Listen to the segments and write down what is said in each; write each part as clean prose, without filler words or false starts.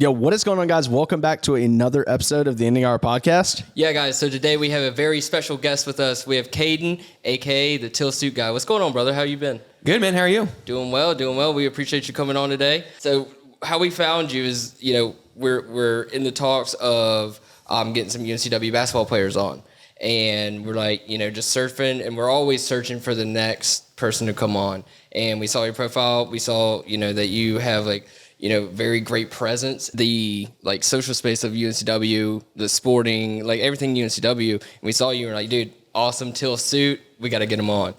Yo, what is going on, guys? Welcome back to another episode of the Ending Hour podcast. Yeah, guys. So today we have a very special guest with us. We have Caden, a.k.a. the Teal Suit Guy. What's going on, brother? How you been? Good, man. How are you? Doing well, doing well. We appreciate you coming on today. So how we found you is, we're in the talks of getting some UNCW basketball players on. And we're like, just surfing, and we're always searching for the next person to come on. And we saw your profile. We saw, that you have very great presence, the social space of UNCW, the sporting, everything UNCW. And we saw you and we're like, dude, awesome Teal Suit. We got to get him on.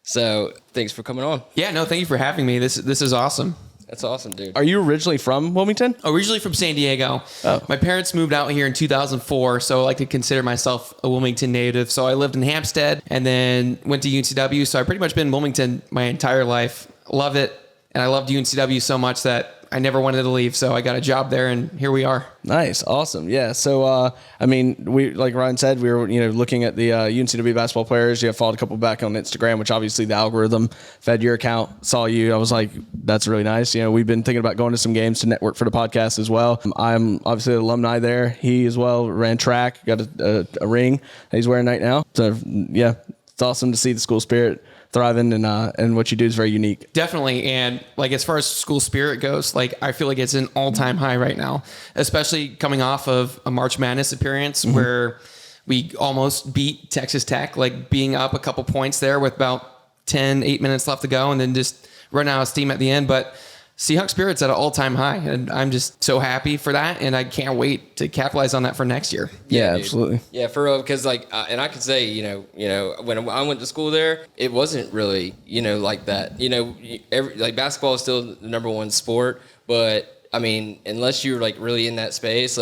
So thanks for coming on. Yeah, no, thank you for having me. This is awesome. That's awesome, dude. Are you originally from Wilmington? Originally from San Diego. Oh. My parents moved out here in 2004, so I like to consider myself a Wilmington native. So I lived in Hampstead and then went to UNCW. So I've pretty much been in Wilmington my entire life. Love it. And I loved UNCW so much that I never wanted to leave. So I got a job there and here we are. Nice. Awesome. Yeah. So, we, like Ryan said, we were, looking at the UNCW basketball players. You followed a couple back on Instagram, which obviously the algorithm fed your account, saw you. I was like, that's really nice. We've been thinking about going to some games to network for the podcast as well. I'm obviously an alumni there. He as well ran track, got a ring that he's wearing right now. So yeah, it's awesome to see the school spirit thriving, and what you do is very unique. Definitely. And as far as school spirit goes, I feel like it's an all-time high right now, especially coming off of a March Madness appearance where we almost beat Texas Tech, being up a couple points there with about 8 minutes left to go and then just run out of steam at the end. But Seahawks spirit's at an all-time high, and I'm just so happy for that, and I can't wait to capitalize on that for next year. Yeah, absolutely. Yeah, for real, because and I could say, when I went to school there, it wasn't really, like that. Basketball is still the number one sport, but I mean, unless you're really in that space,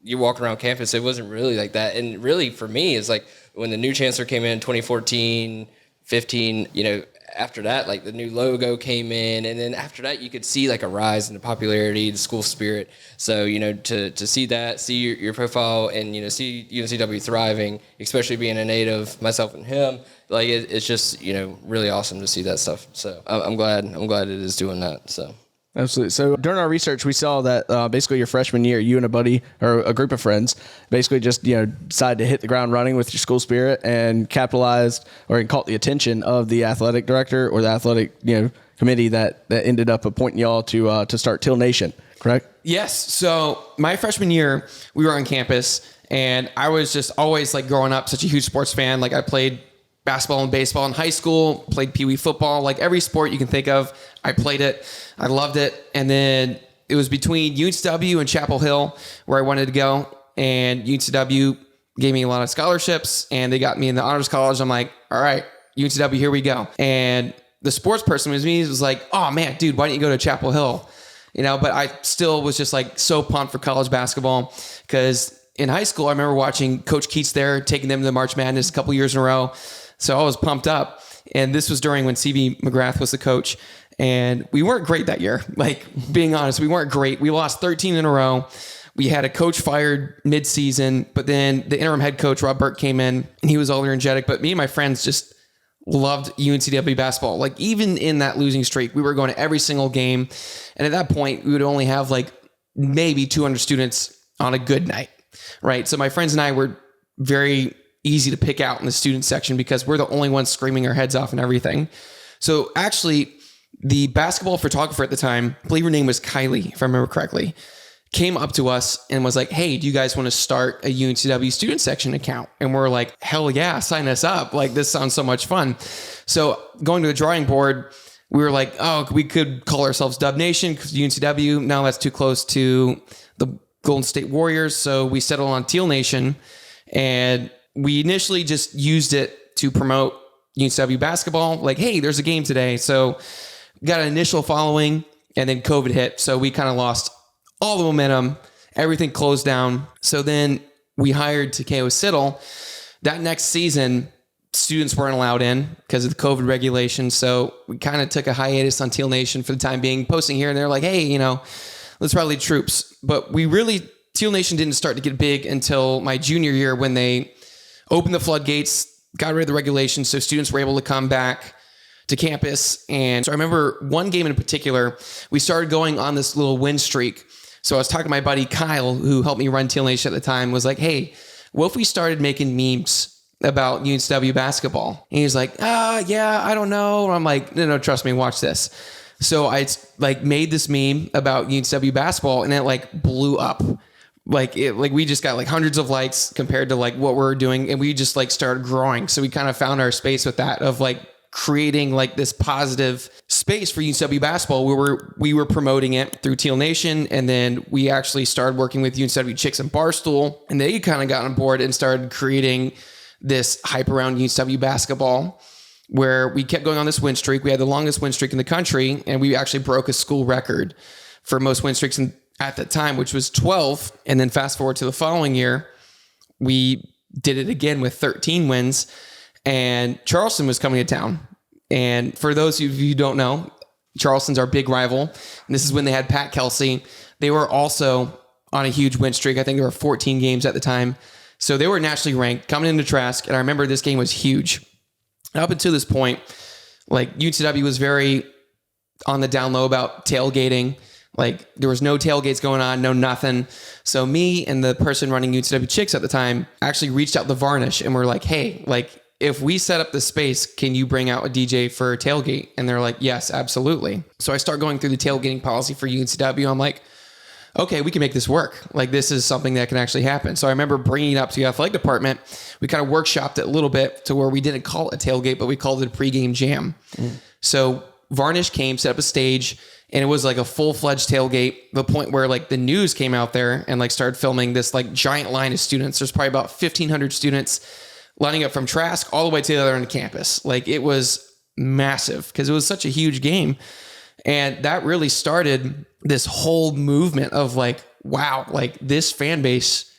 you walk around campus, it wasn't really like that. And really, for me, it's when the new chancellor came in 2014, 15, after that, the new logo came in, and then after that, you could see a rise in the popularity, the school spirit. So, to see that, see your profile, and see UNCW thriving, especially being a native, myself and him, it's just really awesome to see that stuff. So I'm glad it is doing that. So. Absolutely. So during our research, we saw that basically your freshman year, you and a buddy or a group of friends basically just decided to hit the ground running with your school spirit and capitalized or caught the attention of the athletic director or the athletic committee that ended up appointing y'all to start Teal Nation. Correct? Yes. So my freshman year, we were on campus, and I was just always growing up such a huge sports fan. I played basketball and baseball in high school, played Pee Wee football, every sport you can think of, I played it. I loved it. And then it was between UNCW and Chapel Hill where I wanted to go. And UNCW gave me a lot of scholarships and they got me in the honors college. I'm like, all right, UNCW, here we go. And the sports person was like, oh man, dude, why don't you go to Chapel Hill? But I still was just so pumped for college basketball because in high school, I remember watching Coach Keats there, taking them to the March Madness a couple years in a row. So I was pumped up. And this was during when CB McGrath was the coach. And we weren't great that year. Being honest, we weren't great. We lost 13 in a row. We had a coach fired mid-season, but then the interim head coach, Rob Burke, came in and he was all energetic. But me and my friends just loved UNCW basketball. Even in that losing streak, we were going to every single game. And at that point, we would only have maybe 200 students on a good night, right? So my friends and I were very easy to pick out in the student section because we're the only ones screaming our heads off and everything. So actually, the basketball photographer at the time, I believe her name was Kylie, if I remember correctly, came up to us and was like, hey, do you guys want to start a UNCW student section account? And we're like, hell yeah, sign us up. This sounds so much fun. So going to the drawing board, we were like, oh, we could call ourselves Dub Nation because UNCW, now that's too close to the Golden State Warriors. So we settled on Teal Nation, and we initially just used it to promote UNCW basketball. Hey, there's a game today. So got an initial following, and then COVID hit. So we kind of lost all the momentum. Everything closed down. So then we hired Takeo Siddle. That next season, students weren't allowed in because of the COVID regulations. So we kind of took a hiatus on Teal Nation for the time being, posting here and there hey, let's rally the troops. But Teal Nation didn't start to get big until my junior year when they opened the floodgates, got rid of the regulations, so students were able to come back to campus. And so I remember one game in particular, we started going on this little win streak So I was talking to my buddy Kyle, who helped me run Teal Nation at the time, was like, hey, what if we started making memes about UNCW basketball? And he's like, yeah, I don't know. And I'm like, no, trust me, watch this. So I like made this meme about UNCW basketball, and it like blew up. Like we just got like hundreds of likes compared to like what we're doing. And we just like started growing. So we kind of found our space with that of like creating like this positive space for UNCW basketball. We were promoting it through Teal Nation. And then we actually started working with UNCW Chicks and Barstool, and they kind of got on board and started creating this hype around UNCW basketball, where we kept going on this win streak. We had the longest win streak in the country, and we actually broke a school record for most win streaks at that time, which was 12. And then fast forward to the following year, we did it again with 13 wins, and Charleston was coming to town. And for those of you who don't know, Charleston's our big rival. And this is when they had Pat Kelsey. They were also on a huge win streak. I think there were 14 games at the time. So they were nationally ranked coming into Trask. And I remember this game was huge. Up until this point, like UNCW was very on the down low about tailgating. Like there was no tailgates going on, no nothing. So me and the person running UNCW Chicks at the time actually reached out to Varnish, and we're like, hey, like if we set up the space, can you bring out a DJ for a tailgate? And they're like, yes, absolutely. So I start going through the tailgating policy for UNCW. I'm like, okay, we can make this work. Like this is something that can actually happen. So I remember bringing it up to the athletic department. We kind of workshopped it a little bit to where we didn't call it a tailgate, but we called it a pregame jam. So Varnish came, set up a stage, and it was like a full-fledged tailgate, the point where like the news came out there and like started filming this like giant line of students. There's probably about 1,500 students lining up from Trask all the way to the other end of campus. Like it was massive because it was such a huge game. And that really started this whole movement of like, wow, like this fan base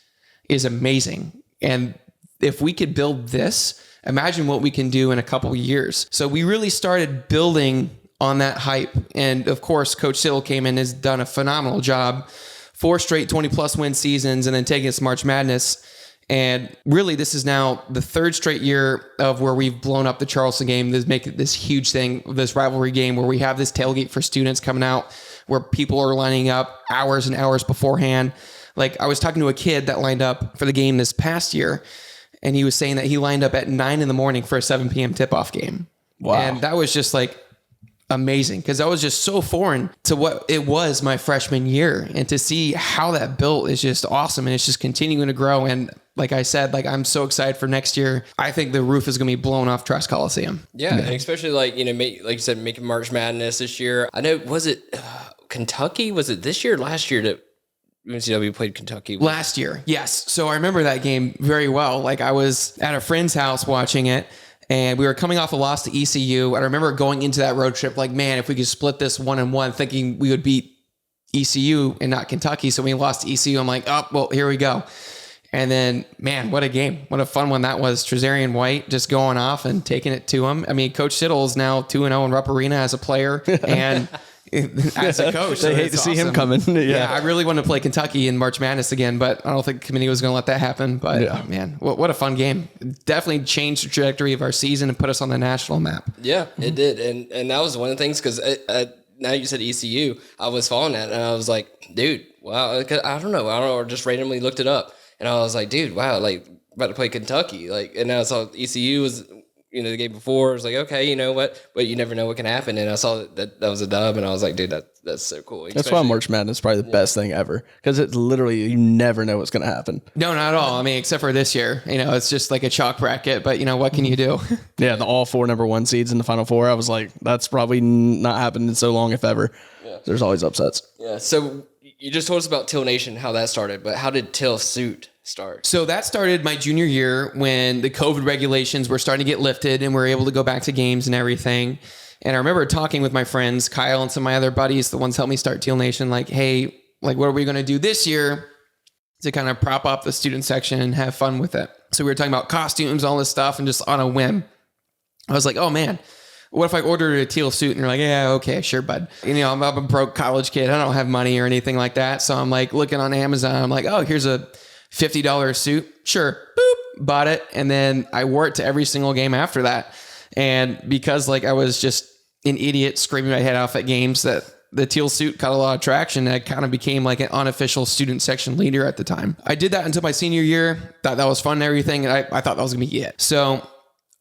is amazing. And if we could build this, imagine what we can do in a couple of years. So we really started building on that hype. And of course, Coach Siddle came in and has done a phenomenal job. 4 straight 20+ win seasons, and then taking us to March Madness. And really, this is now the 3rd straight year of where we've blown up the Charleston game. This make it this huge thing, this rivalry game where we have this tailgate for students coming out, where people are lining up hours and hours beforehand. Like I was talking to a kid that lined up for the game this past year, and he was saying that he lined up at 9 a.m. for a 7 p.m. tip-off game. Wow. And that was just like amazing because that was just so foreign to what it was my freshman year. And to see how that built is just awesome. And it's just continuing to grow. And like I said, like I'm so excited for next year. I think the roof is going to be blown off Trask Coliseum. Yeah. And especially like, you know, like you said, making March Madness this year. I know, was it Kentucky? Was it this year or last year that UNCW played Kentucky? Last year. Yes. So I remember that game very well. Like I was at a friend's house watching it, and we were coming off a loss to ECU. And I remember going into that road trip like, man, if we could split this 1-1, thinking we would beat ECU and not Kentucky. So when we lost to ECU, I'm like, oh, well, here we go. And then, man, what a game. What a fun one that was. Trezarian White just going off and taking it to him. I mean, Coach Siddle is now 2-0 in Rupp Arena as a player and as a coach. They hate to see him coming. Yeah, I really want to play Kentucky in March Madness again, but I don't think the committee was going to let that happen. But man, what a fun game. It definitely changed the trajectory of our season and put us on the national map. Yeah, it did. And that was one of the things because now you said ECU, I was following that and I was like, dude, wow. I don't know. I just randomly looked it up. And I was like, dude, wow, like about to play Kentucky. Like, and I saw ECU was, you know, the game before. I was like, okay, you know what? But you never know what can happen. And I saw that was a dub, and I was like, dude, that's so cool. That's why March Madness is probably the best thing ever, because it's literally, you never know what's going to happen. No, not at all. I mean, except for this year, you know, it's just like a chalk bracket. But you know, what can you do? Yeah, the all 4 number 1 seeds in the Final Four. I was like, that's probably not happened in so long, if ever. Yeah. There's always upsets. Yeah. So you just told us about Teal Nation, how that started, but how did Teal Suit start? So that started my junior year when the COVID regulations were starting to get lifted and we were able to go back to games and everything. And I remember talking with my friends, Kyle and some of my other buddies, the ones who helped me start Teal Nation, like, hey, like, what are we going to do this year to kind of prop up the student section and have fun with it? So we were talking about costumes, all this stuff, and just on a whim, I was like, oh man, what if I ordered a teal suit? And you're like, yeah, okay, sure, bud. You know, I'm a broke college kid. I don't have money or anything like that. So I'm like looking on Amazon. I'm like, oh, here's a $50 suit. Sure. Boop. Bought it. And then I wore it to every single game after that. And because like I was just an idiot screaming my head off at games that the Teal Suit caught a lot of traction. And I kind of became like an unofficial student section leader at the time. I did that until my senior year. Thought that was fun and everything. And I thought that was going to be it. So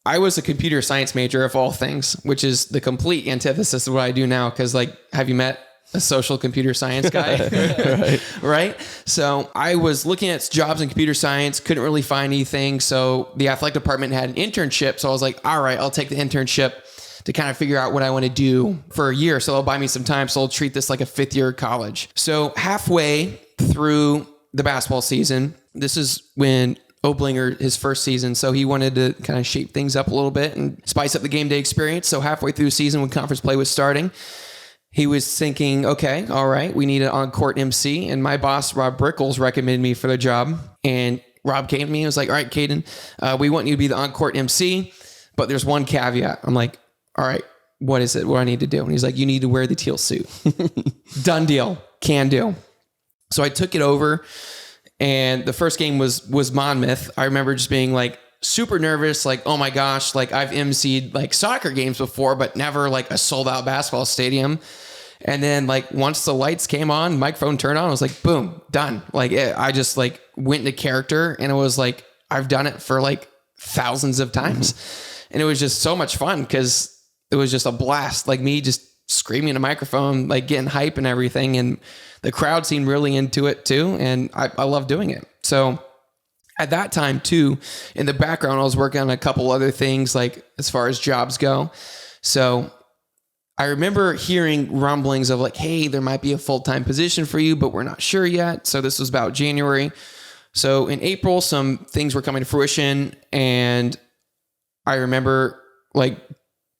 I was a computer science major of all things, which is the complete antithesis of what I do now. Cause like, have you met a social computer science guy? Right. So I was looking at jobs in computer science, couldn't really find anything. So the athletic department had an internship. So I was like, all right, I'll take the internship to kind of figure out what I want to do for a year. So they'll buy me some time. So I'll treat this like a 5th year of college. So halfway through the basketball season, this is when Oblinger, his first season. So he wanted to kind of shape things up a little bit and spice up the game day experience. So halfway through the season when conference play was starting, he was thinking, okay, all right, we need an on-court MC. And my boss, Rob Brickles, recommended me for the job. And Rob came to me and was like, all right, Caden, we want you to be the on-court MC, but there's one caveat. I'm like, all right, what is it? What do I need to do? And he's like, you need to wear the teal suit. Done deal. Can do. So I took it over. And the first game was Monmouth. I remember just being like super nervous, like, oh my gosh, like I've emceed like soccer games before, but never like a sold out basketball stadium. And then like once the lights came on, microphone turned on, I was like, boom, done. Like I just like went into character, and it was like, I've done it for like thousands of times. And it was just so much fun because it was just a blast. Like me just screaming in a microphone, like getting hype and everything. And the crowd seemed really into it too. And I love doing it. So at that time too, in the background, I was working on a couple other things, like as far as jobs go. So I remember hearing rumblings of like, hey, there might be a full-time position for you, but we're not sure yet. So this was about January. So in April, some things were coming to fruition. And I remember like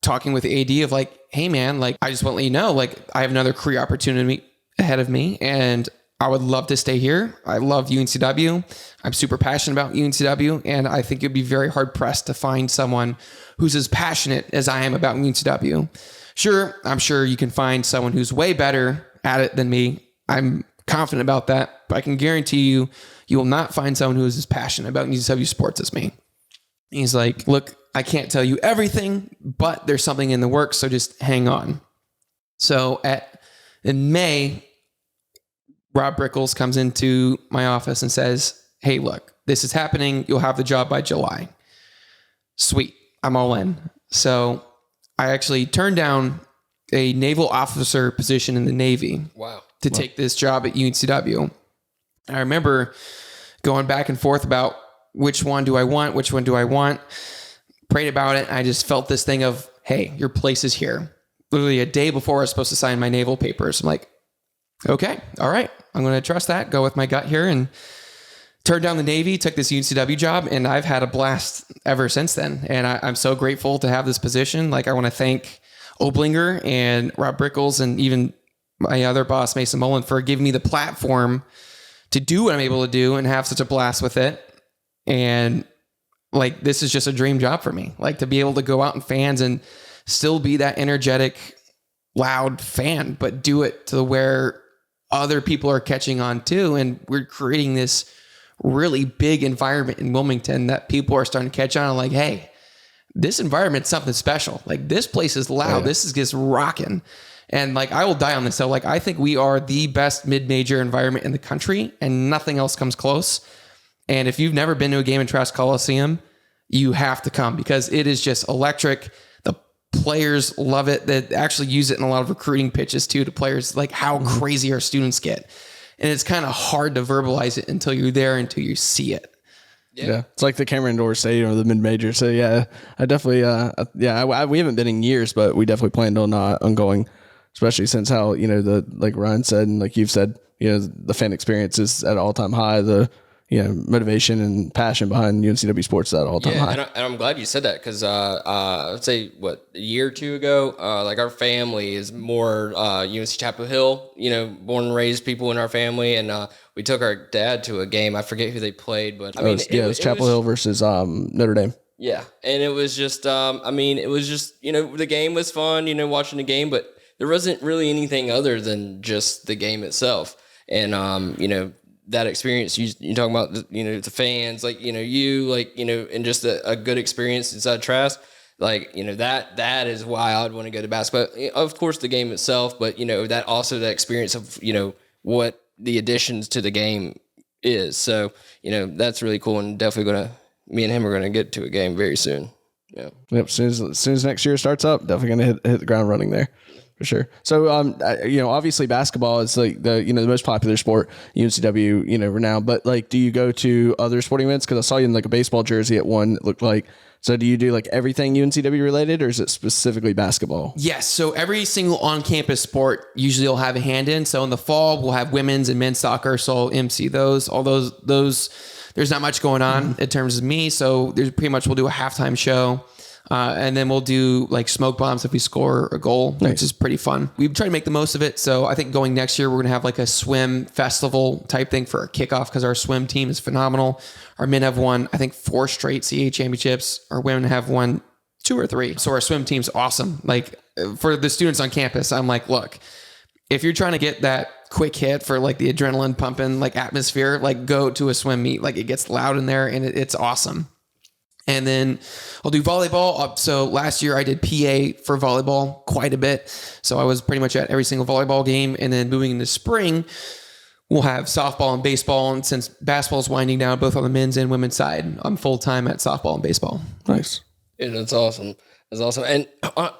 talking with the AD of like, hey man, like I just want to let you know, like I have another career opportunity ahead of me and I would love to stay here. I love UNCW. I'm super passionate about UNCW, and I think it'd be very hard pressed to find someone who's as passionate as I am about UNCW. Sure, I'm sure you can find someone who's way better at it than me. I'm confident about that, but I can guarantee you, you will not find someone who is as passionate about UNCW sports as me. He's like, look, I can't tell you everything, but there's something in the works, so just hang on. So in May, Rob Brickles comes into my office and says, hey, look, this is happening. You'll have the job by July. Sweet. I'm all in. So I actually turned down a naval officer position in the Navy. Wow. To take this job at UNCW. I remember going back and forth about which one do I want? Prayed about it. I just felt this thing of, hey, your place is here. Literally a day before I was supposed to sign my naval papers. I'm like, okay, all right. I'm going to trust that. Go with my gut here and turned down the Navy, took this UNCW job, and I've had a blast ever since then. And I'm so grateful to have this position. Like I want to thank Oblinger and Rob Brickles and even my other boss, Mason Mullen, for giving me the platform to do what I'm able to do and have such a blast with it. And like, this is just a dream job for me. Like to be able to go out in fans and still be that energetic, loud fan, but do it to where other people are catching on too. And we're creating this really big environment in Wilmington that people are starting to catch on. Like, hey, this environment's something special. Like this place is loud. Yeah. This is just rocking. And like, I will die on this. So like, I think we are the best mid-major environment in the country and nothing else comes close. And if you've never been to a game in Trask Coliseum, you have to come because it is just electric. The players love it. They actually use it in a lot of recruiting pitches too to players, like how crazy our students get. And it's kind of hard to verbalize it until you're there, until you see it. Yeah. It's like the Cameron Indoor Stadium or the mid-major. So yeah, I definitely, we haven't been in years, but we definitely planned on going, especially since how, like Ryan said, and like you've said, the fan experience is at an all-time high. The, motivation and passion behind UNCW sports at all time high. And I'm glad you said that because I would say a year or two ago, like our family is more UNC Chapel Hill, born and raised people in our family, and we took our dad to a game. I forget who they played, but it was Chapel Hill versus Notre Dame. Yeah, and it was just, the game was fun, watching the game, but there wasn't really anything other than just the game itself, and that experience you talking about, the fans, like, and just a good experience inside Trask. like, that is why I would want to go to basketball. Of course, the game itself, but that also the experience of what the additions to the game is. So that's really cool, and definitely me and him are gonna get to a game very soon. Yeah. Yep. As soon as next year starts up, definitely gonna hit the ground running there. For sure. So, obviously basketball is like the most popular sport, UNCW, renowned, but like, do you go to other sporting events? Cause I saw you in like a baseball jersey at one, it looked like. So do you do like everything UNCW related, or is it specifically basketball? Yes. So every single on-campus sport usually will have a hand in. So in the fall, we'll have women's and men's soccer. So I'll MC those, all those, there's not much going on in terms of me. So there's pretty much, we'll do a halftime show. And then we'll do like smoke bombs if we score a goal, which is pretty fun. We try to make the most of it. So I think going next year, we're going to have like a swim festival type thing for our kickoff, because our swim team is phenomenal. Our men have won, I think, 4 straight CA championships. Our women have won 2 or 3. So our swim team's awesome. Like for the students on campus, I'm like, look, if you're trying to get that quick hit for like the adrenaline pumping like atmosphere, like go to a swim meet. Like it gets loud in there and it's awesome. And then I'll do volleyball. So last year I did PA for volleyball quite a bit. So I was pretty much at every single volleyball game. And then moving into spring, we'll have softball and baseball. And since basketball is winding down, both on the men's and women's side, I'm full time at softball and baseball. Nice. Yeah, that's awesome. That's awesome. And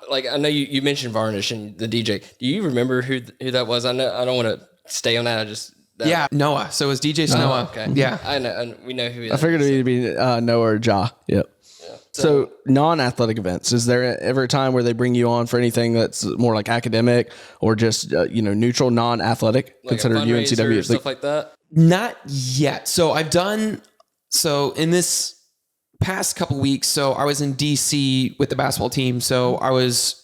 like, I know you mentioned Varnish and the DJ. Do you remember who that was? I know I don't want to stay on that. Yeah, Noah. So it was DJ Noah. Okay. Yeah. I know. We know who he is. I figured it'd be Noah or Ja. Yep. Yeah. So non-athletic events, is there ever a time where they bring you on for anything that's more like academic or just, neutral, non-athletic, like considered UNCW? Stuff like that? Not yet. So in this past couple weeks, so I was in DC with the basketball team. So I was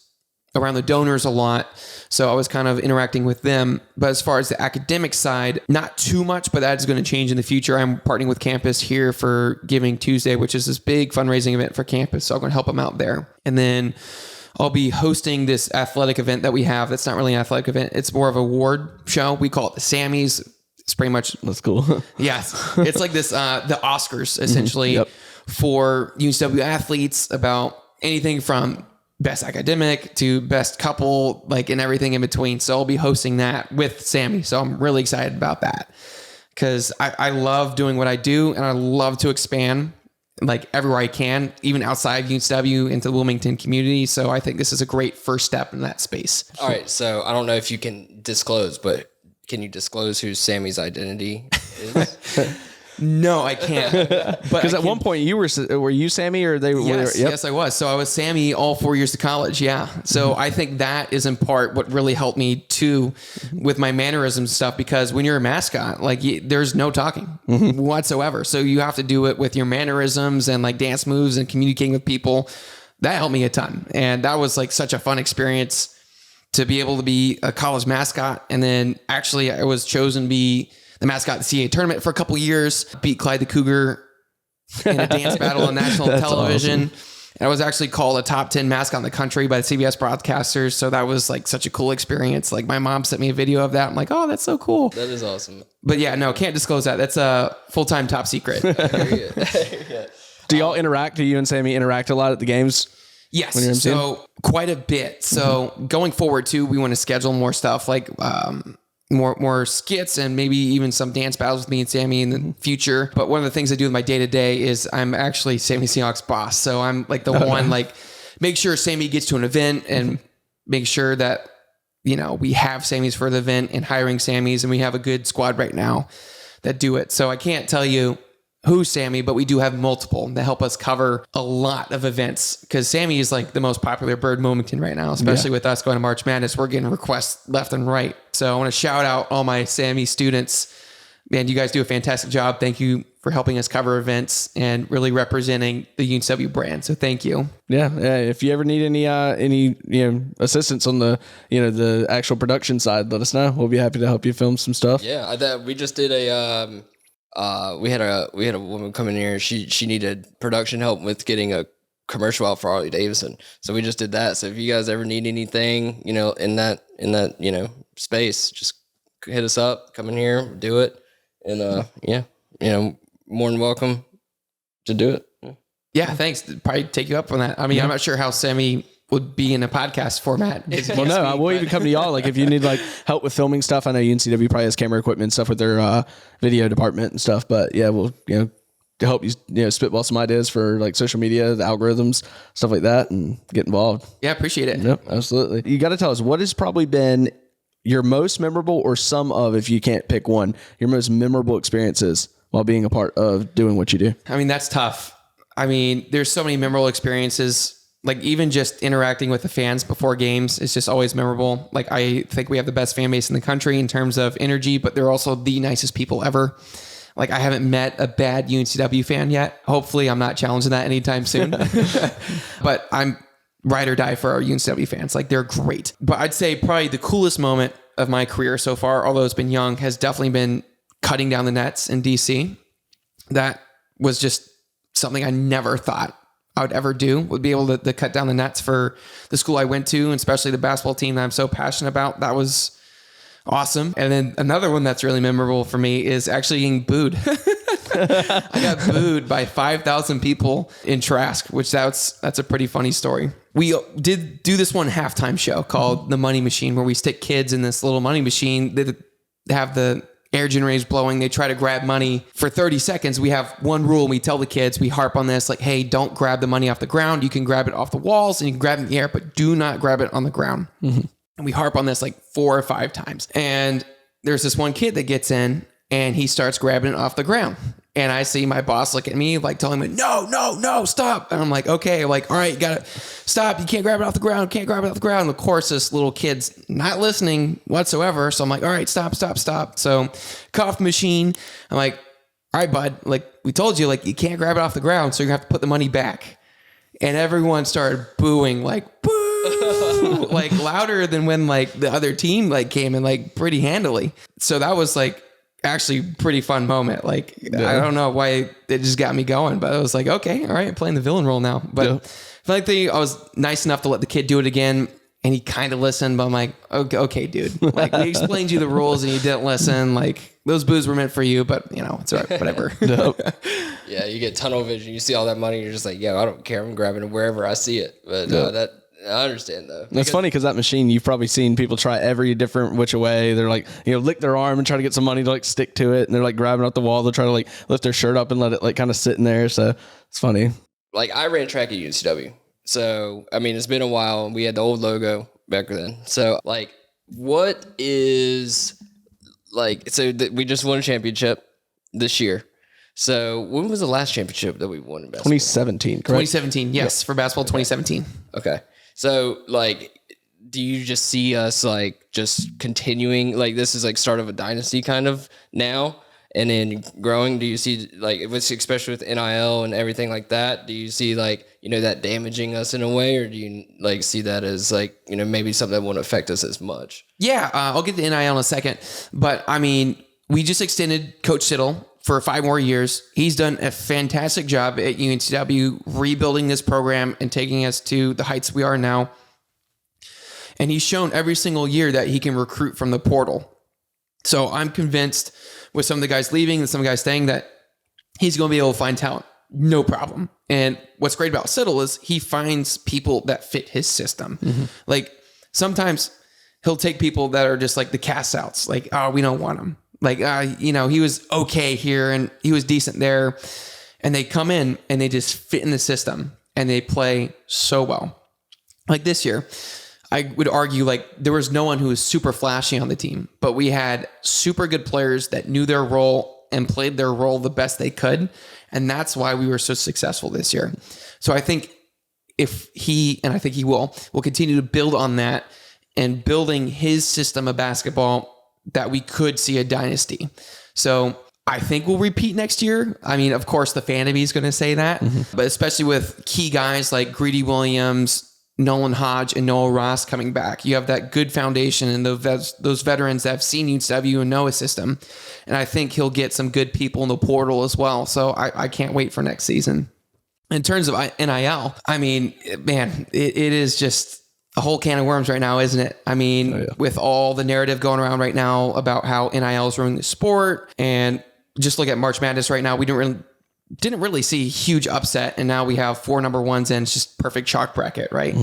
around the donors a lot. So I was kind of interacting with them. But as far as the academic side, not too much, but that is going to change in the future. I'm partnering with campus here for Giving Tuesday, which is this big fundraising event for campus. So I'm going to help them out there. And then I'll be hosting this athletic event that we have. That's not really an athletic event. It's more of a award show. We call it the Sammys. It's pretty much... That's cool. Yes. It's like this, the Oscars, essentially, for UNCW athletes, about anything from best academic to best couple, like, and everything in between. So I'll be hosting that with Sammy. So I'm really excited about that, because I love doing what I do, and I love to expand like everywhere I can, even outside UNCW, into the Wilmington community. So I think this is a great first step in that space. All right. So I don't know if you can disclose, but can you disclose who Sammy's identity is? No, I can't. Because at one point were you Sammy, or they were? Yes, Yep. yes, I was. So I was Sammy all 4 years of college. Yeah. So I think that is in part what really helped me too with my mannerisms stuff, because when you're a mascot, like there's no talking whatsoever. So you have to do it with your mannerisms and like dance moves and communicating with people. That helped me a ton. And that was like such a fun experience to be able to be a college mascot. And then actually I was chosen to be the mascot of the CA tournament for a couple of years, beat Clyde the Cougar in a dance battle on national television. Awesome. And I was actually called a top 10 mascot in the country by the CBS broadcasters. So that was like such a cool experience. Like my mom sent me a video of that. I'm like, oh, that's so cool. That is awesome. But yeah, no, can't disclose that. That's a full-time top secret. Do y'all interact? Do you and Sammy interact a lot at the games? Yes. So quite a bit. So going forward too, we want to schedule more stuff like, more skits and maybe even some dance battles with me and Sammy in the future. But one of the things I do with my day to day is I'm actually Sammy Seahawks boss. So I'm like the one, like make sure Sammy gets to an event and make sure that, we have Sammys for the event and hiring Sammys. And we have a good squad right now that do it. So I can't tell you who's Sammy, but we do have multiple that help us cover a lot of events, because Sammy is like the most popular bird in Wilmington right now, especially with us going to March Madness. We're getting requests left and right. So I want to shout out all my Sammy students. Man, you guys do a fantastic job. Thank you for helping us cover events and really representing the UNCW brand. So thank you. Yeah. If you ever need any assistance on the the actual production side, let us know. We'll be happy to help you film some stuff. Yeah, we just did a. We had a woman come in here. She needed production help with getting a commercial out for Harley Davidson. So we just did that. So if you guys ever need anything, in that space, just hit us up, come in here, do it. And more than welcome to do it. Yeah, thanks. Probably take you up on that. I mean, I'm not sure how Sammy would be in a podcast format. Well, no, we'll even come to y'all. Like if you need like help with filming stuff, I know UNCW probably has camera equipment and stuff with their video department and stuff. But yeah, we'll to help you spitball some ideas for like social media, the algorithms, stuff like that, and get involved. Yeah, appreciate it. Yep, absolutely. You got to tell us what has probably been your most memorable, or some of, if you can't pick one, your most memorable experiences while being a part of doing what you do. I mean, that's tough. I mean, there's so many memorable experiences. Like even just interacting with the fans before games is just always memorable. Like I think we have the best fan base in the country in terms of energy, but they're also the nicest people ever. Like I haven't met a bad UNCW fan yet. Hopefully I'm not challenging that anytime soon, but I'm ride or die for our UNCW fans. Like they're great. But I'd say probably the coolest moment of my career so far, although it's been young, has definitely been cutting down the nets in DC. That was just something I never thought I would ever do, would be able to cut down the nets for the school I went to, and especially the basketball team that I'm so passionate about. That was awesome. And then another one that's really memorable for me is actually getting booed. I got booed by 5,000 people in Trask, which that's a pretty funny story. We did do this one halftime show called The Money Machine, where we stick kids in this little money machine. They have the air generators blowing. They try to grab money for 30 seconds. We have one rule. We tell the kids, we harp on this, like, hey, don't grab the money off the ground. You can grab it off the walls and you can grab it in the air, but do not grab it on the ground. Mm-hmm. And we harp on this like 4 or 5 times. And there's this one kid that gets in and he starts grabbing it off the ground. And I see my boss look at me, like telling me, no, stop. And I'm like, okay, like, all right, you gotta stop. You can't grab it off the ground. Can't grab it off the ground. And of course, this little kid's not listening whatsoever. So I'm like, all right, stop. So cut off the machine. I'm like, all right, bud, like we told you, like you can't grab it off the ground. So you're gonna have to put the money back. And everyone started booing, like, boo, like louder than when like the other team like came in like pretty handily. So that was like, actually pretty fun moment. Like, yeah. I don't know why it just got me going, but I was like, okay, all right, I'm playing the villain role now. But yeah. I feel like I was nice enough to let the kid do it again, and he kind of listened, but I'm like, okay, dude, like we explained you the rules and you didn't listen. Like those boos were meant for you, but it's all right, whatever. Yeah, you get tunnel vision, you see all that money, you're just like, yeah, I don't care, I'm grabbing it wherever I see it. But I understand though. It's funny because that machine, you've probably seen people try every different which way. They're like, lick their arm and try to get some money to like stick to it. And they're like grabbing off the wall. They'll try to like lift their shirt up and let it like kind of sit in there. So it's funny. Like I ran track at UNCW. So, I mean, it's been a while. We had the old logo back then. So like, what is like, we just won a championship this year. So when was the last championship that we won in basketball? 2017, correct? 2017, yes, for basketball, 2017. Okay. So, like, do you just see us, like, just continuing, like, this is, like, start of a dynasty kind of now, and then growing? Do you see, like, especially with NIL and everything like that, do you see, like, that damaging us in a way, or do you, like, see that as, like, maybe something that won't affect us as much? Yeah, I'll get to NIL in a second, but, I mean, we just extended Coach Siddle for 5 more years. He's done a fantastic job at UNCW rebuilding this program and taking us to the heights we are now. And he's shown every single year that he can recruit from the portal. So I'm convinced with some of the guys leaving and some of the guys staying that he's going to be able to find talent. No problem. And what's great about Siddle is he finds people that fit his system. Mm-hmm. Like sometimes he'll take people that are just like the cast outs. Like, oh, we don't want them. Like, he was okay here and he was decent there. And they come in and they just fit in the system and they play so well. Like this year, I would argue like there was no one who was super flashy on the team, but we had super good players that knew their role and played their role the best they could. And that's why we were so successful this year. So I think if he, and I think he will continue to build on that and building his system of basketball, that we could see a dynasty. So I think we'll repeat next year. I mean, of course, the fan of me is going to say that, but especially with key guys like Greedy Williams, Nolan Hodge, and Noah Ross coming back, you have that good foundation and those veterans that have seen UNCW and know his system. And I think he'll get some good people in the portal as well. So I can't wait for next season. In terms of NIL, I mean, man, it is just a whole can of worms right now, isn't it? I mean, with all the narrative going around right now about how NIL is ruining the sport, and just look at March Madness right now. We didn't really didn't really see a huge upset. And now we have 4 number ones and it's just perfect chalk bracket, right?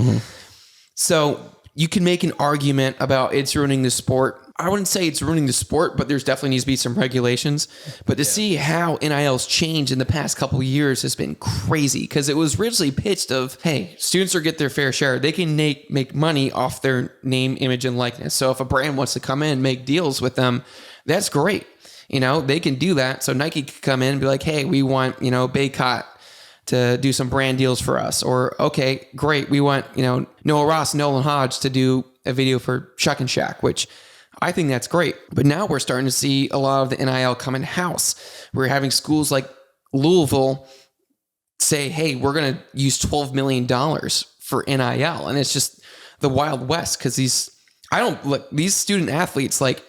So you can make an argument about it's ruining the sport. I wouldn't say it's ruining the sport, but there's definitely needs to be some regulations. But to see how NIL's changed in the past couple of years has been crazy, because it was originally pitched of, hey, students are get their fair share. They can make money off their name, image, and likeness. So if a brand wants to come in and make deals with them, that's great. They can do that. So Nike could come in and be like, hey, we want, Baycott to do some brand deals for us. Or, okay, great. We want, Noah Ross, Nolan Hodge to do a video for Shuck and Shack, which I think that's great. But now we're starting to see a lot of the NIL come in-house. We're having schools like Louisville say, hey, we're going to use $12 million for NIL. And it's just the Wild West, because these student athletes, like,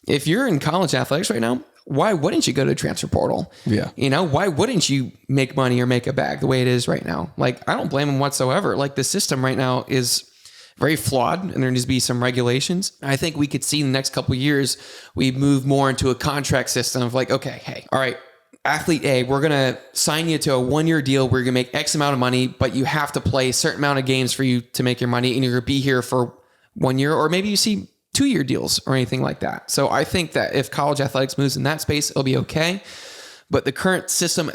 if you're in college athletics right now, why wouldn't you go to a transfer portal? Yeah. Why wouldn't you make money or make a bag the way it is right now? Like, I don't blame them whatsoever. Like, the system right now is very flawed, and there needs to be some regulations. I think we could see in the next couple of years, we move more into a contract system of like, okay, hey, all right, athlete A, we're going to sign you to a 1-year deal where you're going to make X amount of money, but you have to play a certain amount of games for you to make your money, and you're going to be here for 1 year, or maybe you see 2-year deals or anything like that. So I think that if college athletics moves in that space, it'll be okay. But the current system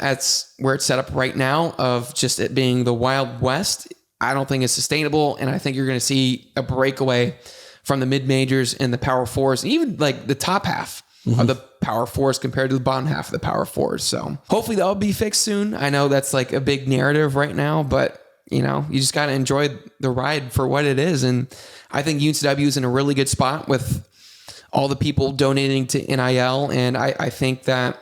where it's set up right now of just it being the Wild West, I don't think it's sustainable. And I think you're going to see a breakaway from the mid-majors and the Power Fours, and even like the top half of the Power Fours compared to the bottom half of the Power Fours. So hopefully that'll be fixed soon. I know that's like a big narrative right now, but you just got to enjoy the ride for what it is. And I think UNCW is in a really good spot with all the people donating to NIL. And I think that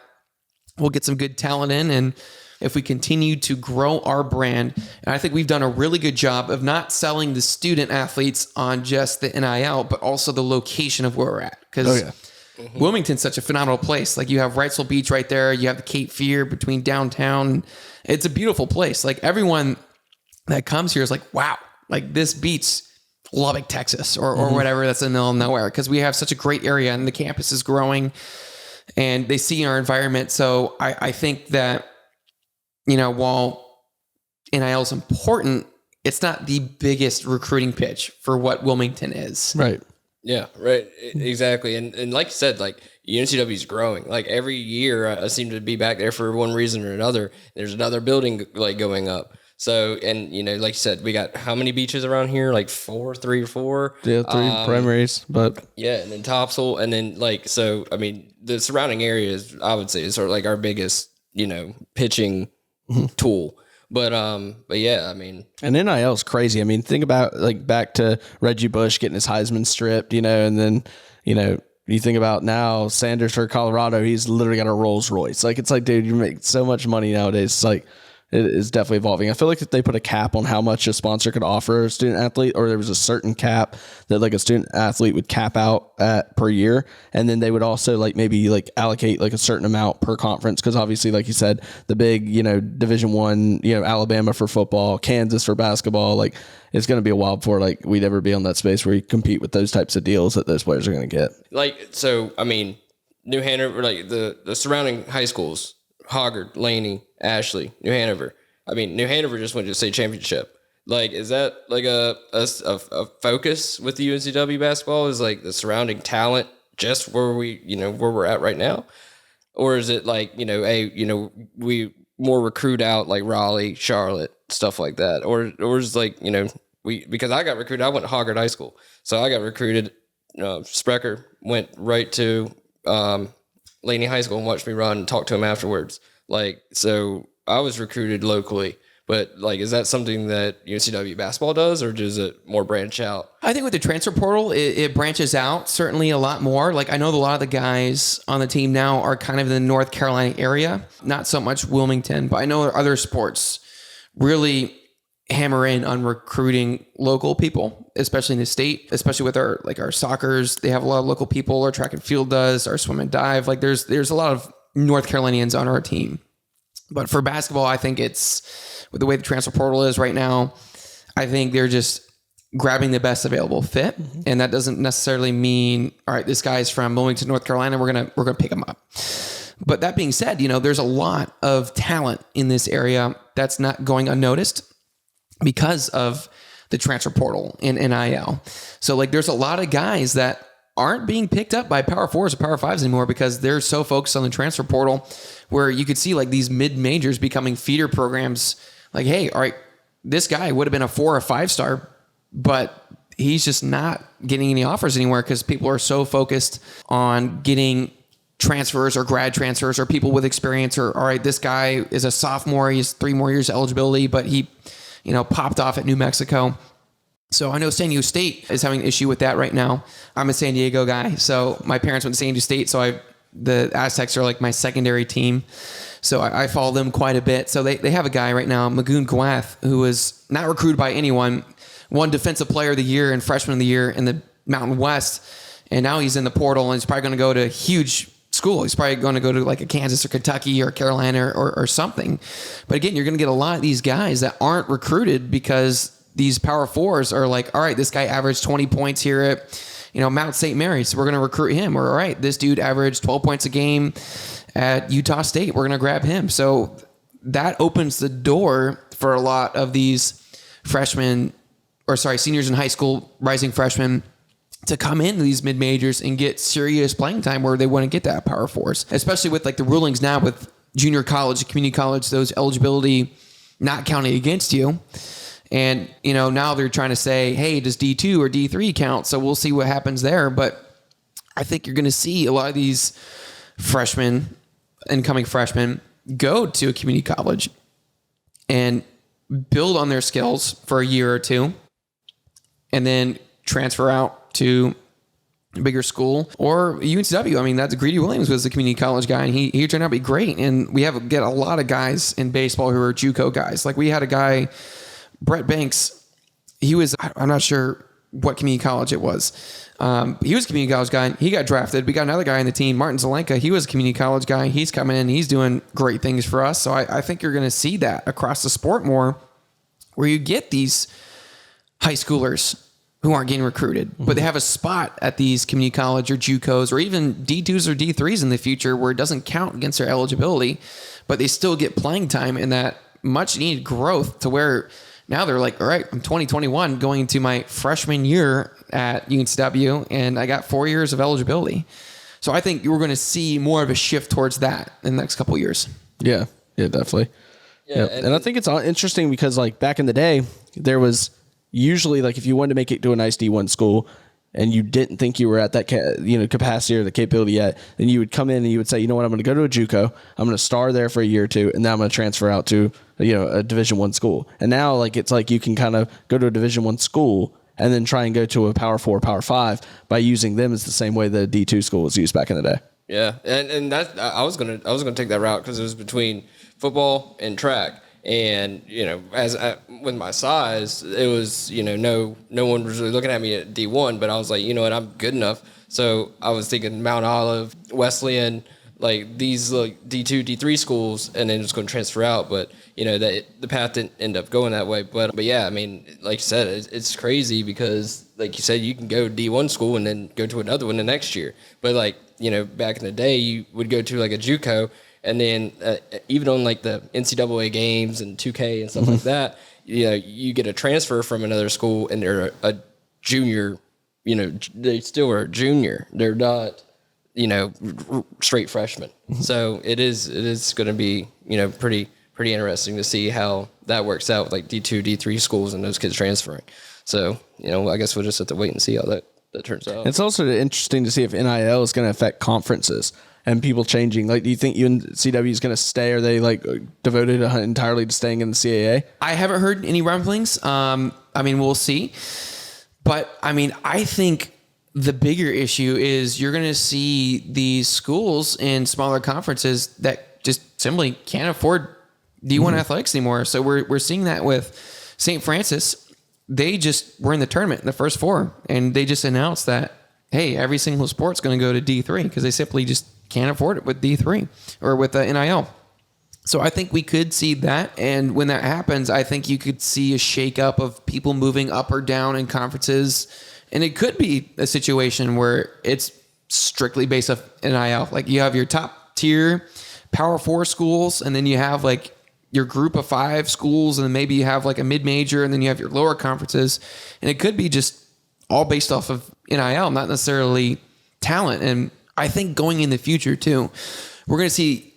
we'll get some good talent in. And if we continue to grow our brand, and I think we've done a really good job of not selling the student athletes on just the NIL, but also the location of where we're at. Because Wilmington's such a phenomenal place. Like, you have Wrightsville Beach right there. You have the Cape Fear between downtown. It's a beautiful place. Like, everyone that comes here is like, wow, like this beats Lubbock, Texas, or whatever that's in the middle of nowhere. Because we have such a great area and the campus is growing and they see our environment. So I think that, while NIL is important, it's not the biggest recruiting pitch for what Wilmington is. Right. Yeah, right. Exactly. And like you said, like, UNCW is growing. Like, every year I seem to be back there for one reason or another. There's another building like going up. So, and like you said, we got how many beaches around here? Like 3 or 4. Yeah, 3 primaries, but yeah, and then Topsail, and then so I mean, the surrounding areas, I would say, is sort of like our biggest, pitching tool. But yeah, I mean, and NIL is crazy. I mean, think about like back to Reggie Bush getting his Heisman stripped, and then you think about now Sanders for Colorado, he's literally got a Rolls Royce. Like, it's like, dude, you make so much money nowadays. It's like, it is definitely evolving. I feel like if they put a cap on how much a sponsor could offer a student athlete, or there was a certain cap that like a student athlete would cap out at per year, and then they would also like maybe like allocate like a certain amount per conference, because obviously, like you said, the big Division I, Alabama for football, Kansas for basketball, like it's going to be a while before like we'd ever be on that space where you compete with those types of deals that those players are going to get. Like, so I mean, New Hanover, like the surrounding high schools, Hoggard, Laney, Ashley, New Hanover. I mean, New Hanover just went to the state championship. Like, is that like a focus with the UNCW basketball? Is like the surrounding talent just where where we're at right now, or is it like we more recruit out like Raleigh, Charlotte, stuff like that, or is like because I got recruited, I went to Hoggard High School, so I got recruited. Sprecher went right to Laney High School and watched me run and talk to him afterwards. Like, so I was recruited locally, but like, is that something that UNCW basketball does, or does it more branch out? I think with the transfer portal, it branches out certainly a lot more. Like, I know a lot of the guys on the team now are kind of in the North Carolina area, not so much Wilmington, but I know other sports really hammer in on recruiting local people, especially in the state, especially with our soccer's. They have a lot of local people. Our track and field does, our swim and dive. Like, there's a lot of North Carolinians on our team. But for basketball, I think it's, with the way the transfer portal is right now, I think they're just grabbing the best available fit. Mm-hmm. And that doesn't necessarily mean, all right, this guy's from Wilmington, North Carolina, we're gonna pick him up. But that being said, there's a lot of talent in this area that's not going unnoticed because of the transfer portal in NIL. So like there's a lot of guys that aren't being picked up by Power 4s or Power 5s anymore because they're so focused on the transfer portal, where you could see like these mid-majors becoming feeder programs. Like, hey, all right, this guy would have been a 4 or 5-star, but he's just not getting any offers anywhere because people are so focused on getting transfers or grad transfers or people with experience, or all right, this guy is a sophomore, he has 3 more years eligibility, but he, popped off at New Mexico. So I know San Diego State is having an issue with that right now. I'm a San Diego guy, so my parents went to San Diego State, so the Aztecs are like my secondary team. So I follow them quite a bit. So they have a guy right now, Magoon Gwath, who was not recruited by anyone, won Defensive Player of the Year and Freshman of the Year in the Mountain West, and now he's in the portal and he's probably going to go to a huge school. He's probably going to go to like a Kansas or Kentucky or Carolina or something. But again, you're going to get a lot of these guys that aren't recruited because these Power 4s are like, all right, this guy averaged 20 points here at, Mount St. Mary's, so we're going to recruit him. Or all right, this dude averaged 12 points a game at Utah State, we're going to grab him. So that opens the door for a lot of these seniors in high school, rising freshmen, to come into these mid-majors and get serious playing time where they want to get that Power 4s, especially with like the rulings now with junior college, community college, those eligibility not counting against you. And, now they're trying to say, hey, does D2 or D3 count? So we'll see what happens there. But I think you're going to see a lot of these incoming freshmen, go to a community college and build on their skills for a year or two, and then transfer out to a bigger school or UNCW. I mean, that's Greedy Williams was the community college guy, and he turned out to be great. And we get a lot of guys in baseball who are JUCO guys. Like we had a guy, Brett Banks. I'm not sure what community college it was. He was a community college guy. He got drafted. We got another guy in the team, Martin Zelenka. He was a community college guy. He's coming in. He's doing great things for us. So I think you're going to see that across the sport more, where you get these high schoolers who aren't getting recruited, but they have a spot at these community college or JUCOs or even D2s or D3s in the future where it doesn't count against their eligibility, but they still get playing time and that much needed growth to where now they're like, all right, I'm 2021 going into my freshman year at UNCW and I got 4 years of eligibility. So I think you're going to see more of a shift towards that in the next couple of years. Yeah, definitely. Yeah, and I think it's interesting because like back in the day, there was usually like if you wanted to make it to a nice D1 school and you didn't think you were at that capacity or the capability yet, then you would come in and you would say, you know what, I'm going to go to a JUCO, I'm going to star there for a year or two, and then I'm going to transfer out to a Division I school. And now like it's like you can kind of go to a Division I school and then try and go to a Power 4, Power 5 by using them as the same way the D2 school was used back in the day. Yeah, and that I was gonna take that route because it was between football and track. And, with my size, it was, no one was really looking at me at D1, but I was like, you know what, I'm good enough. So I was thinking Mount Olive, Wesleyan, like these like D2, D3 schools, and then just going to transfer out. But, the path didn't end up going that way. But yeah, I mean, like you said, it's crazy because, like you said, you can go to D1 school and then go to another one the next year. But like, back in the day, you would go to like a JUCO. And then even on like the NCAA games and 2K and stuff like that, you get a transfer from another school and they're a junior, they still are a junior. They're not, straight freshmen. So it is going to be, pretty interesting to see how that works out with like D2, D3 schools and those kids transferring. So, I guess we'll just have to wait and see how that turns out. It's also interesting to see if NIL is going to affect conferences and people changing. Like, do you think UNCW is going to stay? Are they like devoted entirely to staying in the CAA? I haven't heard any rumblings. We'll see. But I think the bigger issue is you're going to see these schools in smaller conferences that just simply can't afford D1 athletics anymore. So we're seeing that with St. Francis. They just were in the tournament in the first 4, and they just announced that, hey, every single sport's going to go to D3 because they simply just can't afford it with D3 or with the NIL. So I think we could see that. And when that happens, I think you could see a shakeup of people moving up or down in conferences. And it could be a situation where it's strictly based off NIL. Like you have your top tier Power 4 schools, and then you have like your group of 5 schools, and then maybe you have like a mid-major, and then you have your lower conferences, and it could be just all based off of NIL, not necessarily talent. And I think going in the future too, we're going to see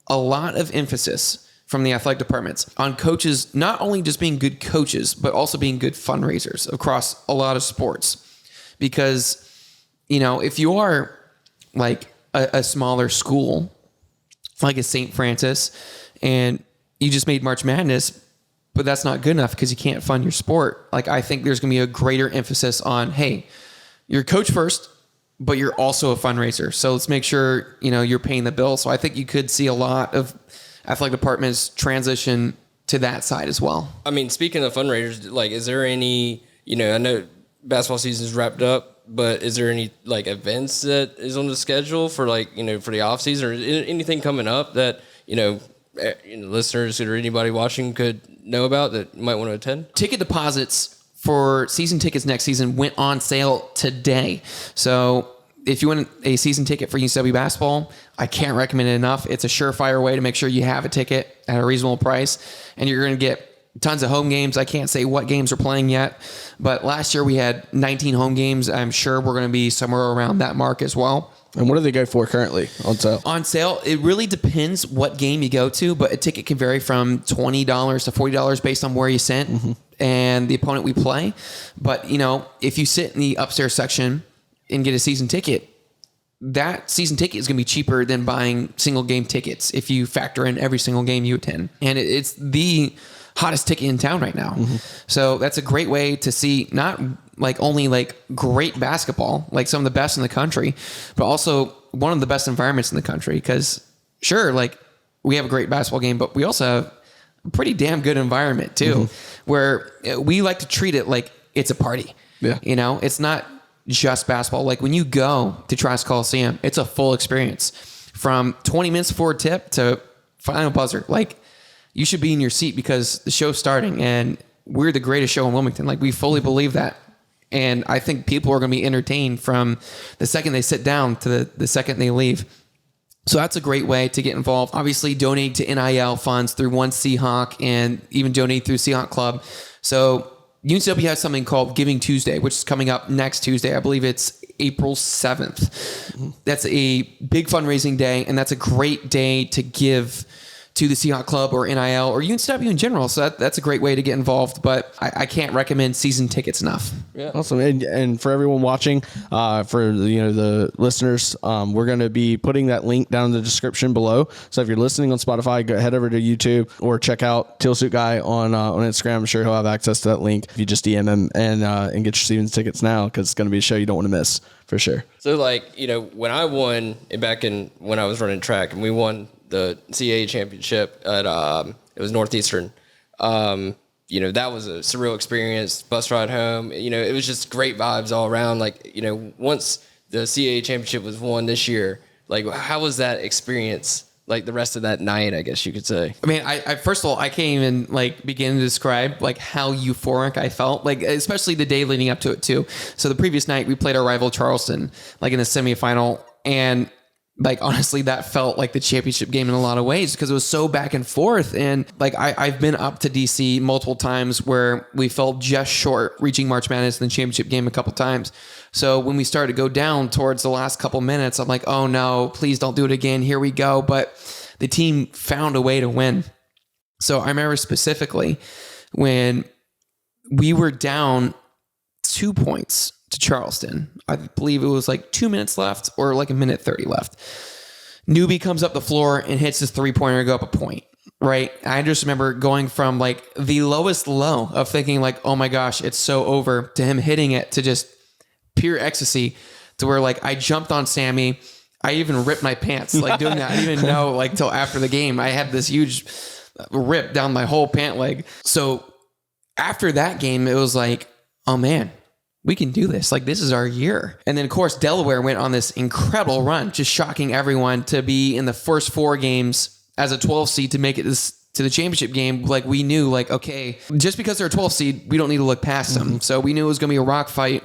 a lot of emphasis from the athletic departments on coaches not only just being good coaches, but also being good fundraisers across a lot of sports. Because, if you are like a smaller school, like a St. Francis, and you just made March Madness, but that's not good enough because you can't fund your sport. Like, I think there's going to be a greater emphasis on, hey, you're a coach first, but you're also a fundraiser. So let's make sure, you're paying the bill. So I think you could see a lot of athletic departments transition to that side as well. I mean, speaking of fundraisers, like, is there any, I know basketball season's wrapped up, but is there any like events that is on the schedule for like, for the off season, or anything coming up that, listeners or anybody watching could know about that you might want to attend? Ticket deposits for season tickets next season went on sale today. So if you want a season ticket for UNCW basketball, I can't recommend it enough. It's a surefire way to make sure you have a ticket at a reasonable price, and you're going to get tons of home games. I can't say what games we're playing yet, but last year we had 19 home games. I'm sure we're going to be somewhere around that mark as well. And what do they go for currently on sale? On sale, it really depends what game you go to, but a ticket can vary from $20 to $40 based on where you sit and the opponent we play. But, if you sit in the upstairs section and get a season ticket, that season ticket is going to be cheaper than buying single game tickets if you factor in every single game you attend. And it's the hottest ticket in town right now. So that's a great way to see not like only like great basketball, like some of the best in the country, but also one of the best environments in the country. Because sure, like we have a great basketball game, but we also have a pretty damn good environment too, where we like to treat it like it's a party. Yeah. It's not just basketball. Like when you go to Trask Coliseum, it's a full experience from 20 minutes before tip to final buzzer. Like, you should be in your seat because the show's starting and we're the greatest show in Wilmington. Like, we fully believe that. And I think people are going to be entertained from the second they sit down to the second they leave. So that's a great way to get involved. Obviously, donate to NIL funds through One Seahawk and even donate through Seahawk Club. So UNCW has something called Giving Tuesday, which is coming up next Tuesday. I believe it's April 7th. That's a big fundraising day, and that's a great day to give to the Seahawk Club or NIL or UNCW in general. So that's a great way to get involved, but I can't recommend season tickets enough. Yeah. Awesome. And for everyone watching, for the listeners, we're going to be putting that link down in the description below. So if you're listening on Spotify, go head over to YouTube or check out Teal Suit Guy on Instagram. I'm sure he'll have access to that link if you just DM him and get your season tickets now, because it's going to be a show you don't want to miss for sure. So like, when I won back when I was running track and we won the CAA championship at it was Northeastern. That was a surreal experience. Bus ride home. It was just great vibes all around. Like, once the CAA championship was won this year, like, how was that experience? Like the rest of that night, I guess you could say. I mean, I first of all, I can't even like begin to describe like how euphoric I felt, like especially the day leading up to it too. So the previous night we played our rival Charleston, like in the semifinal, and like, honestly, that felt like the championship game in a lot of ways because it was so back and forth. And like, I've been up to DC multiple times where we fell just short reaching March Madness in the championship game a couple times. So when we started to go down towards the last couple minutes, I'm like, oh no, please don't do it again. Here we go. But the team found a way to win. So I remember specifically when we were down 2 points to Charleston. I believe it was like 2 minutes left or like a minute 30 left. Newbie comes up the floor and hits his 3-pointer to go up a point, right? I just remember going from like the lowest low of thinking like, oh my gosh, it's so over, to him hitting it to just pure ecstasy, to where like I jumped on Sammy. I even ripped my pants like doing that. I didn't even know like till after the game. I had this huge rip down my whole pant leg. So after that game, it was like, oh man, we can do this. Like, this is our year. And then, of course, Delaware went on this incredible run, just shocking everyone to be in the first 4 games as a 12 seed to make it to the championship game. Like, we knew, like, okay, just because they're a 12 seed, we don't need to look past them. So we knew it was going to be a rock fight.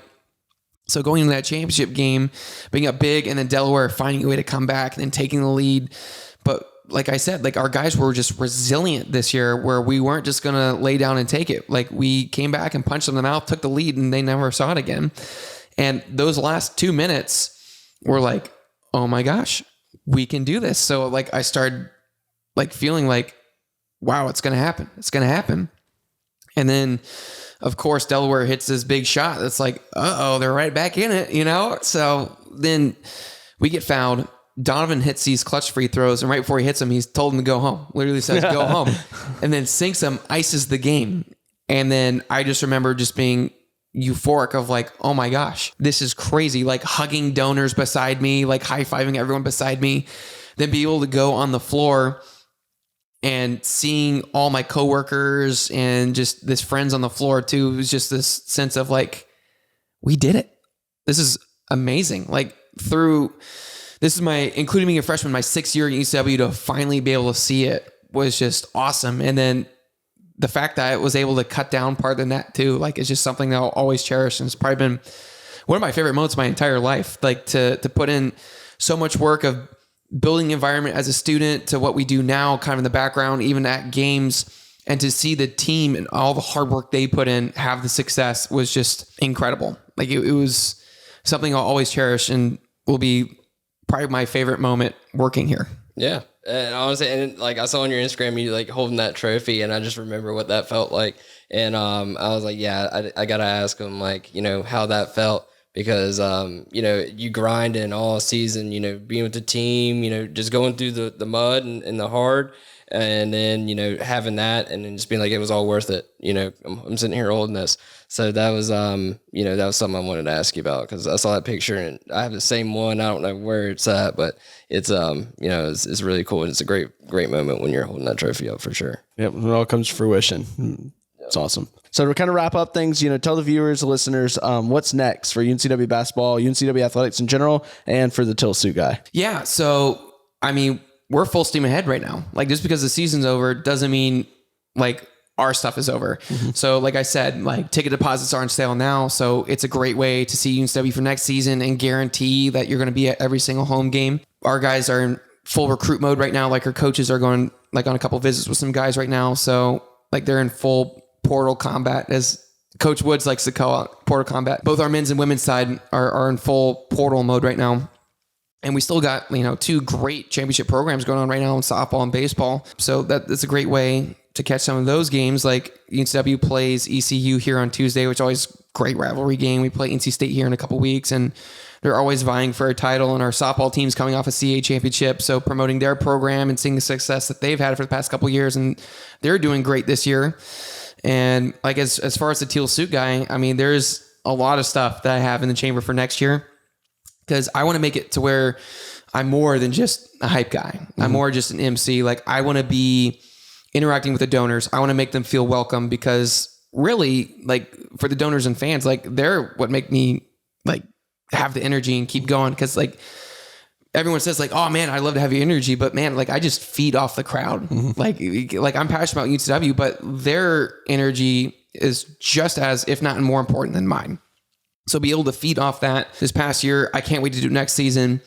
So going into that championship game, being up big, and then Delaware finding a way to come back and then taking the lead. But like I said, like our guys were just resilient this year, where we weren't just going to lay down and take it. Like we came back and punched them in the mouth, took the lead, and they never saw it again. And those last 2 minutes were like, oh my gosh, we can do this. So like I started like feeling like, wow, it's going to happen. It's going to happen. And then of course, Delaware hits this big shot. That's like, uh-oh, they're right back in it, you know? So then we get fouled. Donovan hits these clutch free throws, and right before he hits them, he's told him to go home. Literally says, go home. And then sinks them, ices the game. And then I just remember just being euphoric of like, oh my gosh, this is crazy. Like hugging donors beside me, like high-fiving everyone beside me. Then be able to go on the floor and seeing all my coworkers and just this friends on the floor too, it was just this sense of like, we did it. This is amazing. Like this is including being a freshman, my 6th year at UNCW, to finally be able to see it was just awesome. And then the fact that I was able to cut down part of the net too, like it's just something that I'll always cherish. And it's probably been one of my favorite moments of my entire life, like to put in so much work of building the environment as a student to what we do now, kind of in the background, even at games, and to see the team and all the hard work they put in have the success was just incredible. Like it was something I'll always cherish and will be probably my favorite moment working here. Yeah. And honestly, and like I saw on your Instagram, you like holding that trophy, and I just remember what that felt like. And I was like, yeah, I got to ask him, like, you know, how that felt. Because, you know, you grind in all season, you know, being with the team, you know, just going through the mud and the hard, and then, you know, having that and then just being like, it was all worth it. You know, I'm sitting here holding this. So that was, you know, that was something I wanted to ask you about, because I saw that picture and I have the same one. I don't know where it's at, but it's, you know, it's really cool. And it's a great moment when you're holding that trophy up for sure. Yep. It all comes to fruition. It's awesome. So to kind of wrap up things, you know, tell the viewers, the listeners, what's next for UNCW basketball, UNCW athletics in general, and for the Teal Suit Guy. Yeah. So, I mean, we're full steam ahead right now. Like just because the season's over doesn't mean like our stuff is over. Mm-hmm. So like I said, like ticket deposits are on sale now. So it's a great way to see UNCW for next season and guarantee that you're going to be at every single home game. Our guys are in full recruit mode right now. Like our coaches are going like on a couple visits with some guys right now. So like they're in full portal combat, as Coach Woods likes to call it, portal combat. Both our men's and women's side are in full portal mode right now. And we still got, you know, 2 great championship programs going on right now in softball and baseball. So that's a great way to catch some of those games. Like UNCW plays ECU here on Tuesday, which is always a great rivalry game. We play NC State here in a couple weeks, and they're always vying for a title. And our softball team's coming off a CA championship, so promoting their program and seeing the success that they've had for the past couple of years. And they're doing great this year. And like as far as the Teal Suit Guy, I mean, there's a lot of stuff that I have in the chamber for next year, because I want to make it to where I'm more than just a hype guy. Mm-hmm. I'm more just an MC. Like I want to be interacting with the donors. I want to make them feel welcome, because really, like for the donors and fans, like they're what make me like have the energy and keep going. Because like everyone says like, oh man, I love to have your energy, but man, like I just feed off the crowd. Mm-hmm. Like I'm passionate about UNCW, but their energy is just as, if not more important than mine. So be able to feed off that this past year. I can't wait to do it next season.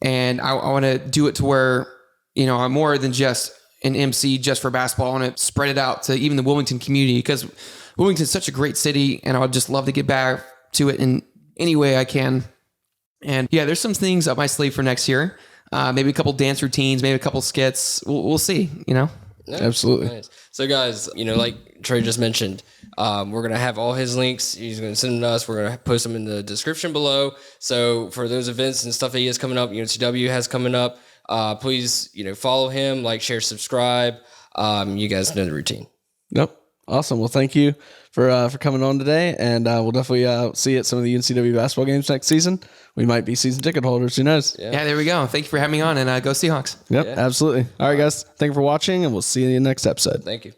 And I want to do it to where, you know, I'm more than just an MC just for basketball. I want to spread it out to even the Wilmington community, because Wilmington is such a great city, and I would just love to get back to it in any way I can. And yeah, there's some things up my sleeve for next year. Maybe a couple dance routines, maybe a couple skits. We'll see, you know? Yeah, absolutely. Nice. So guys, you know, like Trey just mentioned, we're going to have all his links. He's going to send them to us. We're going to post them in the description below. So for those events and stuff that he has coming up, UNCW has coming up, please, you know, follow him, like, share, subscribe. You guys know the routine. Yep. Awesome. Well, thank you for coming on today, and we'll definitely see you at some of the UNCW basketball games next season. We might be season ticket holders. Who knows? Yeah, there we go. Thank you for having me on, and go Seahawks. Yep, absolutely. All right, guys. Thank you for watching, and we'll see you in the next episode. Thank you.